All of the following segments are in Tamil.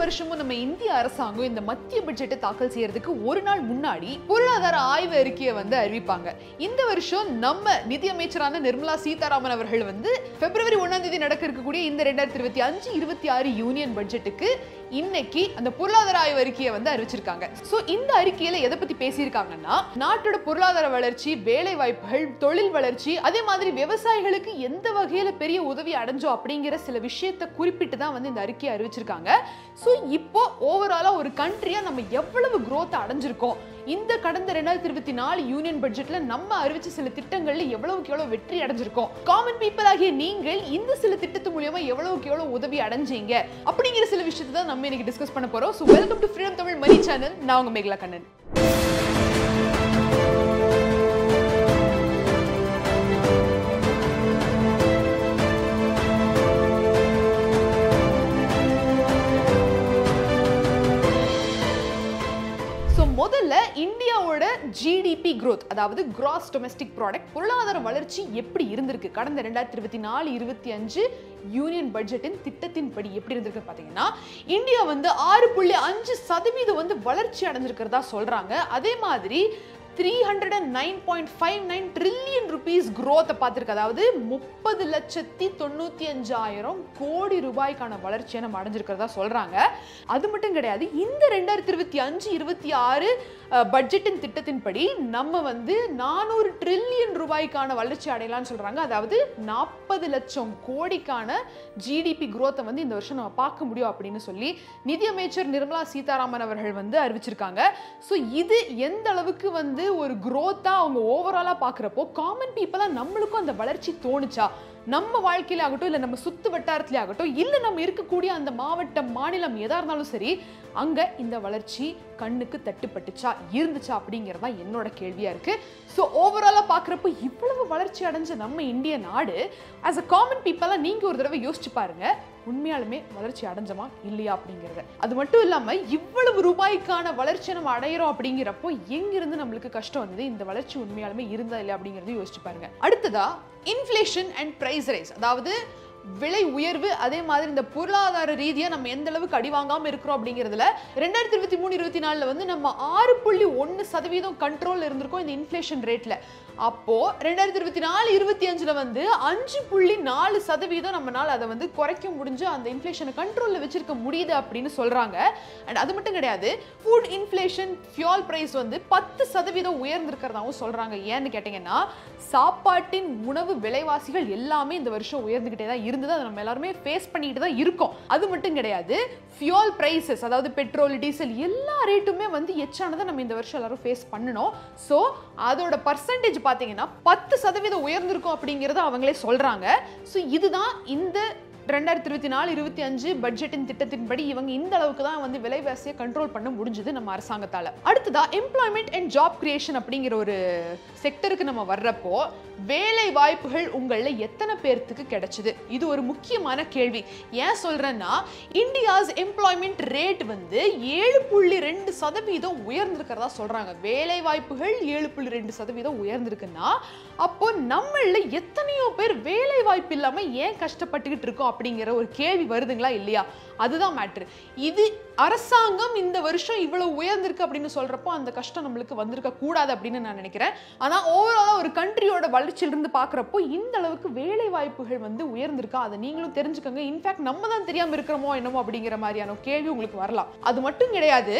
வருஷமும் நம்ம இந்திய அரசாங்கம் இந்த மத்திய பட்ஜெட்டை தாக்கல் செய்யறதுக்கு ஒரு நாள் முன்னாடி பொருளாதார ஆய்வு அறிக்கையை வந்து அறிவிப்பாங்க. இந்த வருஷம் நம்ம நிதியமைச்சரான நிர்மலா சீதாராமன் அவர்கள் வந்து பிப்ரவரி 1ஆம் தேதி நடக்க இருக்கக்கூடிய இந்த 2025-26 யூனியன் பட்ஜெட்டுக்கு இன்னைக்கு அந்த பொருளாதார ஆய்வு அறிக்கையை வந்து அறிவிச்சிருக்காங்க. சோ இந்த அறிக்கையில எதை பத்தி பேசியிருக்காங்கன்னா, நாட்டோட பொருளாதார வளர்ச்சி, வேலை வாய்ப்புகள், தொழில் வளர்ச்சி, அதே மாதிரி விவசாயிகளுக்கு எந்த வகையில பெரிய உதவி அடைஞ்சோம் அப்படிங்கிற சில விஷயத்தை குறிப்பிட்டு தான் வந்து இந்த அறிக்கையை அறிவிச்சிருக்காங்க. சோ இப்போ ஓவராலா ஒரு கண்ட்ரியா நம்ம எவ்வளவு growth அடைஞ்சிருக்கோம், இந்த கடந்த 2024 யூனியன் பட்ஜெட்ல நம்ம அறிவிச்ச சில திட்டங்கள்ல எவ்வளவுக்கு எவ்வளவு வெற்றி அடைஞ்சிருக்கோம், காமன் பீப்பிள் ஆகிய நீங்கள் இந்த சில திட்டத்து மூலமா எவ்வளவுக்கு எவ்வளவு உதவி அடைஞ்சீங்க அப்படிங்கிற சில விஷயத்தை தான் நம்ம இன்னைக்கு டிஸ்கஸ் பண்ண போறோம். So welcome to freedom Tamil Mani channel. நான் உங்க மேகலா கண்ணன். முதல்ல இந்தியாவோட ஜிடிபி growth, அதாவது கிராஸ் டொமெஸ்டிக் ப்ராடக்ட், பொருளாதார வளர்ச்சி எப்படி இருந்திருக்கு கடந்த 2024-25 யூனியன் பட்ஜெட்டின் திட்டத்தின்படி எப்படி இருந்திருக்கு பாத்தீங்கன்னா, இந்தியா வந்து 6.5% வந்து வளர்ச்சி அடைஞ்சிருக்கிறதா சொல்றாங்க. அதே மாதிரி 309.59 trillion rupees growth பார்த்திருக்கு. அதாவது 30,95,000 கோடி ரூபாய்க்கான வளர்ச்சியை நம்ம அடைஞ்சிருக்கிறதா சொல்றாங்க. அது மட்டும் கிடையாது, இந்த 2025-26 பட்ஜெட்டின் திட்டத்தின்படி நம்ம வந்து 400 ட்ரில்லியன் ரூபாய்க்கான வளர்ச்சி அடையலாம்னு சொல்றாங்க. அதாவது 40 லட்சம் கோடிக்கான ஜிடிபி growth வந்து இந்த வருஷம் நம்ம பார்க்க முடியும் அப்படின்னு சொல்லி நிதியமைச்சர் நிர்மலா சீதாராமன் அவர்கள் வந்து அறிவிச்சிருக்காங்க. ஸோ இது எந்த அளவுக்கு வந்து ஒரு growth-ஆ அவங்க ஓவராலா பார்க்குறப்போ காமன் பீப்புளா நம்மளுக்கும் அந்த வளர்ச்சி தோணுச்சா, நம்ம வாழ்க்கையில ஆகட்டும், இல்ல நம்ம சுத்து வட்டாரத்திலே ஆகட்டும், இல்ல நம்ம இருக்கக்கூடிய அந்த மாவட்டம், மாநிலம் எதா இருந்தாலும் சரி, அங்க இந்த வளர்ச்சி கண்ணுக்கு தட்டுப்பட்டுச்சா, இருந்துச்சா அப்படிங்கறதா என்னோட கேள்வியா இருக்கு. சோ ஓவராலா பாக்குறப்போ இவ்வளவு வளர்ச்சி அடைஞ்ச நம்ம இந்திய நாடு as a common people நீங்க ஒரு தடவை யோசிச்சு பாருங்க, உண்மையாலுமே வளர்ச்சி அடைஞ்சமா இல்லையா அப்படிங்கறத. அது மட்டும் இல்லாம இவ்வளவு ரூபாய்க்கான வளர்ச்சியை நம்ம அடையிறோம் அப்படிங்கிறப்போ எங்கிருந்து நம்மளுக்கு கஷ்டம் வந்தது, இந்த வளர்ச்சி உண்மையாலுமே இருந்தா இல்லையா அப்படிங்கறத யோசிச்சு பாருங்க. அடுத்ததா இன்ஃப்ளேஷன் அண்ட் பிரைஸ் ரைஸ், அதாவது விலை உயர்வு, அதே மாதிரி இந்த பொருளாதார ரீதியா நம்ம எந்த அளவுக்கு அடி வாங்காம இருக்கிறோம் அப்படிங்கிறதுல 2023-24 வந்து நம்ம 6.1% கண்ட்ரோல் இருந்திருக்கோம் இந்த இன்ஃப்ளேஷன் ரேட்ல. அப்போ 2024-25 வந்து 5.4% நம்மளால அதை வந்து குறைக்க முடிஞ்சு அந்த இன்ஃப்ளேஷனை கண்ட்ரோல்ல வச்சிருக்க முடியுது அப்படின்னு சொல்றாங்க. அண்ட் அது மட்டும் கிடையாது, ஃபுட் இன்ஃப்ளேஷன், ஃபியூல் பிரைஸ் வந்து 10% உயர்ந்திருக்கிறதாவும் சொல்றாங்க. ஏன்னு கேட்டீங்கன்னா, சாப்பாட்டின் உணவு விலைவாசிகள் எல்லாமே இந்த வருஷம் உயர்ந்துகிட்டே தான் இருந்தது. அதை நம்ம எல்லாருமே ஃபேஸ் பண்ணிட்டு தான் இருக்கோம். அது மட்டும் கிடையாது, ஃபியூல் பிரைசஸ், அதாவது பெட்ரோல், டீசல் எல்லா ரேட்டுமே வந்து எச்சானதை நம்ம இந்த வருஷம் எல்லாரும் ஃபேஸ் பண்ணணும். ஸோ அதோட பர்சன்டேஜ் பார்த்தீங்கன்னா 10% உயர்ந்திருக்கும் அப்படிங்கிறத அவங்களே சொல்றாங்க. ஸோ இதுதான் இந்த 2024-25 பட்ஜெட்டின் திட்டத்தின்படி இவங்க இந்த அளவுக்கு தான் வந்து விலைவாசியை கண்ட்ரோல் பண்ண முடிஞ்சது நம்ம அரசாங்கத்தால. அடுத்ததா எம்ப்ளாய்மெண்ட் அண்ட் ஜாப் கிரியேஷன் அப்படிங்கிற ஒரு செக்டருக்கு நம்ம வர்றப்போ, வேலை வாய்ப்புகள் உங்கள எத்தனை பேருக்கு கிடைச்சது, இது ஒரு முக்கியமான கேள்வி. ஏன் சொல்றேன்னா, இந்தியாஸ் எம்ப்ளாய்மெண்ட் ரேட் வந்து 7.2% உயர்ந்திருக்கிறதா சொல்றாங்க. வேலை வாய்ப்புகள் 7.2% உயர்ந்திருக்குன்னா அப்போ நம்மள எத்தனையோ பேர் வேலை வாய்ப்பு இல்லாம ஏன் கஷ்டப்பட்டுக்கிட்டு இருக்கோம் அப்படிங்கிற ஒரு கேள்வி வருதுங்களா இல்லையா? அதுதான் மேட்ரு. இது அரசாங்கம் இந்த வருஷம் இவ்வளவு உயர்ந்திருக்கு அப்படின்னு சொல்றப்போ அந்த கஷ்டம் நம்மளுக்கு வந்திருக்க கூடாது அப்படின்னு நான் நினைக்கிறேன். ஆனா ஓவராலா ஒரு கண்ட்ரியோட வளர்ச்சியிலிருந்து பாக்குறப்போ இந்த அளவுக்கு வேலை வாய்ப்புகள் வந்து உயர்ந்திருக்கா, அதை நீங்களும் தெரிஞ்சுக்கோங்க. இன்ஃபேக்ட் நம்ம தான் தெரியாம இருக்கிறோமோ என்னமோ அப்படிங்கிற மாதிரியான கேள்வி உங்களுக்கு வரலாம். அது மட்டும் கிடையாது,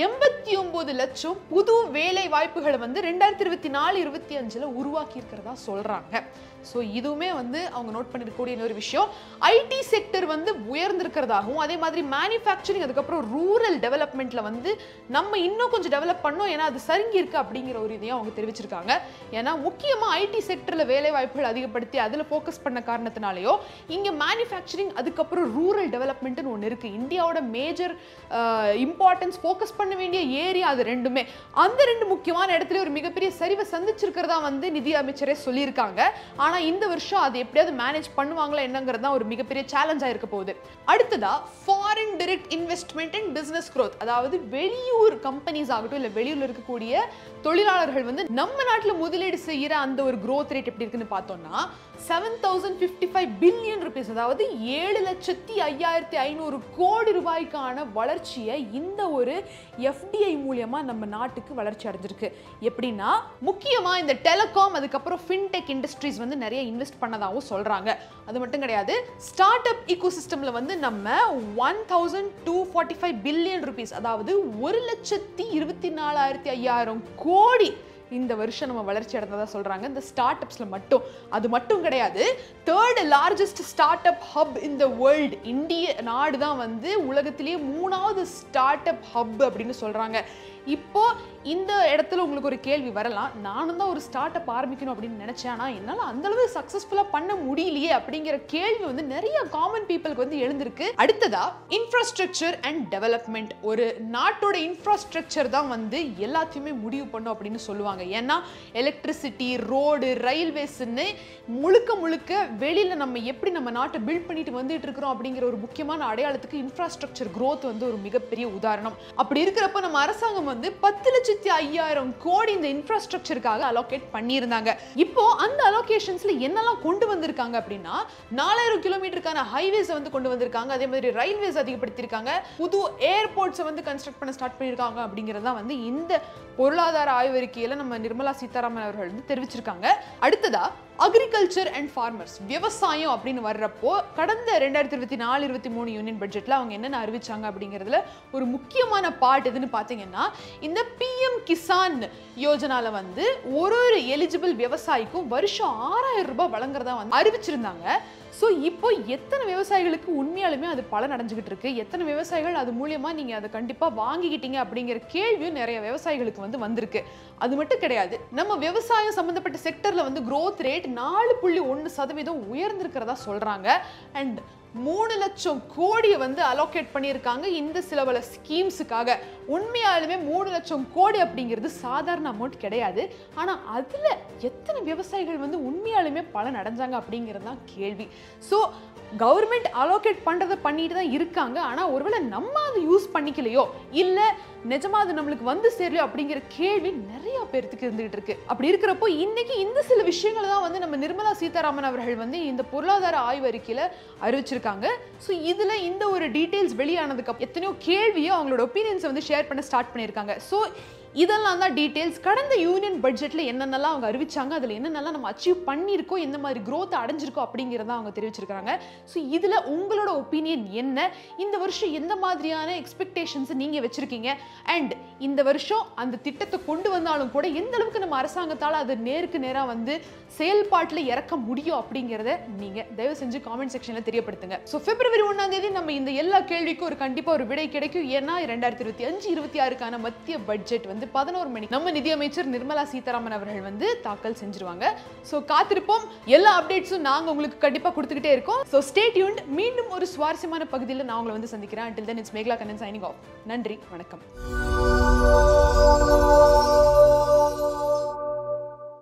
89 லட்சம் புது வேலை வாய்ப்புகளை வந்து 2024-25 உருவாக்கி இருக்கிறதா சொல்றாங்க. ஸோ இதுவுமே வந்து அவங்க நோட் பண்ணிருக்கக்கூடிய இன்னொரு விஷயம். ஐடி செக்டர் வந்து உயர்ந்திருக்கிறதாகவும், அதே மாதிரி மேனுஃபேக்சரிங், அதுக்கப்புறம் ரூரல் டெவலப்மெண்ட்ல வந்து நம்ம இன்னும் கொஞ்சம் டெவலப் பண்ணோம், ஏன்னா அது சருங்கி இருக்கு அப்படிங்கிற ஒரு இதையும் அவங்க தெரிவிச்சிருக்காங்க. ஏன்னா முக்கியமா ஐடி செக்டர்ல வேலை வாய்ப்புகள் அதிகப்படுத்தி அதுல ஃபோக்கஸ் பண்ண காரணத்தினாலேயோ இங்க மேனுஃபேக்சரிங், அதுக்கப்புறம் ரூரல் டெவலப்மெண்ட்னு ஒன்று இருக்கு. இந்தியாவோட மேஜர் இம்பார்ட்டன்ஸ் ஃபோக்கஸ் பண்ண வேண்டிய ஏரியா அது ரெண்டுமே. அந்த ரெண்டு முக்கியமான இடத்துல ஒரு மிகப்பெரிய சரிவை சந்திச்சிருக்கிறதா வந்து நிதி அமைச்சரே சொல்லியிருக்காங்க. ஆனா இந்த வருஷம் அது எப்படியாவது மேனேஜ் பண்ணுவாங்களா என்னங்கிறது தான் ஒரு மிகப்பெரிய சேலஞ்சா இருக்க போகுது. அடுத்ததா foreign direct investment and business growth, அதாவது வெளியூர் கம்பெனிஸ் ஆகட்டும் இல்ல வெளியூர்ல இருக்கக்கூடிய தொழிலாளர்கள் வந்து நம்ம நாட்டுல முதலீடு செய்யற அந்த ஒரு growth rate எப்படி இருக்குன்னு பார்த்தோம்னா 7055 பில்லியன் ருபீஸ், அதாவது 7,05,500 கோடி ரூபாய்க்கான வளர்ச்சியை இந்த ஒரு எஃப்டிஐ மூலமா நம்ம நாட்டுக்கு வளர்ச்சி அடைஞ்சிருக்கு. எப்படின்னா முக்கியமா இந்த டெலிகாம் அதுக்கப்புறம் ஃபின்டெக் இண்டஸ்ட்ரீஸ் வந்து நிறைய இன்வெஸ்ட் பண்ணதாகவும் சொல்றாங்க. அது மட்டும் கிடையாது, ஸ்டார்ட் அப் ஈகோசிஸ்டம்ல வந்து நம்ம 1245 பில்லியன் ருபீஸ், அதாவது 1,24,500 கோடி இந்த வருஷம் நம்ம வளர்ச்சி அடைந்ததா சொல்றாங்க இந்த ஸ்டார்ட் அப்ஸ்ல மட்டும். அது மட்டும் கிடையாது, third largest start up hub in the world, இந்திய நாடு தான் வந்து உலகத்திலேயே 3வது ஸ்டார்ட் அப் ஹப் அப்படின்னு சொல்றாங்க. இப்போ இந்த இடத்துல உங்களுக்கு ஒரு கேள்வி வரலாம், நானும் தான் ஒரு ஸ்டார்ட் அப் ஆரம்பிக்கணும் அப்படின்னு நினைச்சேன், ஆனா என்னால அந்த அளவு சக்சஸ்ஃபுல்லா பண்ண முடியலையே அப்படிங்கிற கேள்வி வந்து நிறைய காமன் பீப்புளுக்கு வந்து எழுந்திருக்கு. அடுத்ததா இன்ஃப்ராஸ்ட்ரக்சர் அண்ட் டெவலப்மெண்ட். ஒரு நாட்டோட இன்ஃப்ராஸ்ட்ரக்சர் தான் வந்து எல்லாத்தையுமே முடிவு பண்ணும் அப்படின்னு சொல்லுவாங்க. ஏன்னா எலக்ட்ரிசிட்டி, ரோடு, ரயில்வேஸ்ன்னு முழுக்க முழுக்க வெளியில நம்ம எப்படி நம்ம நாட்டை பில்ட் பண்ணிட்டு வந்துட்டு இருக்கிறோம் அப்படிங்கிற ஒரு முக்கியமான அடையாளத்துக்கு இன்ஃப்ராஸ்ட்ரக்சர் growth வந்து ஒரு மிகப்பெரிய உதாரணம். அப்படி இருக்கிறப்ப நம்ம அரசாங்கம் வந்து 10,05,000 கோடி இந்த இன்ஃப்ராஸ்ட்ரக்சருக்காக அலோகேட் பண்ணியிருந்தாங்க. இப்போ அந்த அலோகேஷன்ஸ்ல என்னெல்லாம் கொண்டு வந்திருக்காங்க அப்படின்னா, 4000 கிலோமீட்டருக்கான ஹைவேஸ் வந்து கொண்டு வந்திருக்காங்க, அதே மாதிரி ரயில்வேஸ் அதிகப்படுத்தியிருக்காங்க, புது ஏர்போர்ட்ஸை வந்து கன்ஸ்ட்ரக்ட் பண்ண ஸ்டார்ட் பண்ணியிருக்காங்க அப்படிங்கிறதா வந்து இந்த பொருளாதார ஆய்வறிக்கையில நம்ம நிர்மலா சீதாராமன் அவர்கள் வந்து தெரிவிச்சிருக்காங்க. அடுத்ததா அக்ரிகல்ச்சர் அண்ட் ஃபார்மர்ஸ், விவசாயம் அப்படின்னு வர்றப்போ கடந்த 2024-23 யூனியன் பட்ஜெட்ல அவங்க என்னென்ன அறிவிச்சாங்க அப்படிங்கிறதுல ஒரு முக்கியமான பார்ட் எதுன்னு பார்த்தீங்கன்னா, இந்த பிஎம் கிசான் யோஜனால வந்து ஒரு எலிஜிபிள் விவசாயிக்கும் வருஷம் 6,000 ரூபாய் வழங்குறதா வந்து அறிவிச்சிருந்தாங்க. ஸோ இப்போ எத்தனை விவசாயிகளுக்கு உண்மையாலுமே அது பலன் அடைஞ்சுக்கிட்டு இருக்கு, எத்தனை விவசாயிகள் அது மூலியமா நீங்க அதை கண்டிப்பா வாங்கிக்கிட்டீங்க அப்படிங்கிற கேள்வியும் நிறைய விவசாயிகளுக்கு வந்து வந்திருக்கு. அது மட்டும் கிடையாது, நம்ம விவசாயம் சம்பந்தப்பட்ட செக்டர்ல வந்து growth ரேட் 4.1% உயர்ந்திருக்கிறதா சொல்றாங்க. அண்ட் 3 லட்சம் கோடியை வந்து அலோகேட் பண்ணியிருக்காங்க இந்த சில பல ஸ்கீம்ஸுக்காக. உண்மையாலுமே 3 லட்சம் கோடி அப்படிங்கிறது சாதாரண அமௌண்ட் கிடையாது. ஆனால் அதில் எத்தனை விவசாயிகள் வந்து உண்மையாலுமே பலன் அடைஞ்சாங்க அப்படிங்கிறது தான் கேள்வி. ஸோ கவர்மெண்ட் அலோகேட் பண்ணுறதை பண்ணிட்டு தான் இருக்காங்க, ஆனால் ஒருவேளை நம்ம அதை யூஸ் பண்ணிக்கலையோ இல்லை நிஜமா அது நம்மளுக்கு வந்து சேரலையோ அப்படிங்கிற கேள்வி நிறைய பேருக்கு இருந்துகிட்டு இருக்கு. அப்படி இருக்கிறப்போ இன்னைக்கு இந்த சில விஷயங்களை தான் வந்து நம்ம நிர்மலா சீதாராமன் அவர்கள் வந்து இந்த பொருளாதார ஆய்வறிக்கையில அறிவிச்சிருக்காங்க. ஸோ இதுல இந்த ஒரு டீடைல்ஸ் வெளியானதுக்கு எத்தனையோ கேள்வியோ அவங்களோட ஒப்பீனியன்ஸை வந்து ஷேர் பண்ண ஸ்டார்ட் பண்ணியிருக்காங்க. ஸோ இதெல்லாம் தான் டீடைல்ஸ். கடந்த யூனியன் பட்ஜெட்ல என்னென்னலாம் அவங்க அறிவிச்சாங்க, அதில் என்னென்னலாம் நம்ம அச்சீவ் பண்ணியிருக்கோம், எந்த மாதிரி growth அடைஞ்சிருக்கோம் அப்படிங்கிறத அவங்க தெரிவிச்சிருக்காங்க. ஸோ இதில் உங்களோட ஒப்பீனியன் என்ன, இந்த வருஷம் எந்த மாதிரியான எக்ஸ்பெக்டேஷன்ஸ் நீங்கள் வச்சிருக்கீங்க, அண்ட் இந்த வருஷம் அந்த திட்டத்தை கொண்டு வந்தாலும் கூட எந்த அளவுக்கு நம்ம அரசாங்கத்தால் அது நேருக்கு நேராக வந்து செயல்பாட்டில் இறக்க முடியும் அப்படிங்கிறத நீங்கள் தயவு செஞ்சு காமெண்ட் செக்ஷனில் தெரியப்படுத்துங்க. ஸோ February 1ஆம் தேதி நம்ம இந்த எல்லா கேள்விக்கும் கண்டிப்பாக ஒரு விடை கிடைக்கும். ஏன்னா 2025-26க்கான மத்திய பட்ஜெட் வந்து 11 மணிக்கு நம்ம நிதியமைச்சர் நிர்மலா சீதாராமன் அவர்கள் வந்து தாக்கல் செஞ்சிருவாங்க. ஸோ காத்திருப்போம். எல்லா அப்டேட்ஸும் நாங்கள் உங்களுக்கு கண்டிப்பாக கொடுத்துக்கிட்டே இருக்கோம். So stay tuned. மீண்டும் ஒரு சுவாரஸ்யமான பகுதியில் நான் உங்களை வந்து சந்திக்கிறேன். Until then, it's Meghla Kannan signing off. நன்றி, வணக்கம்.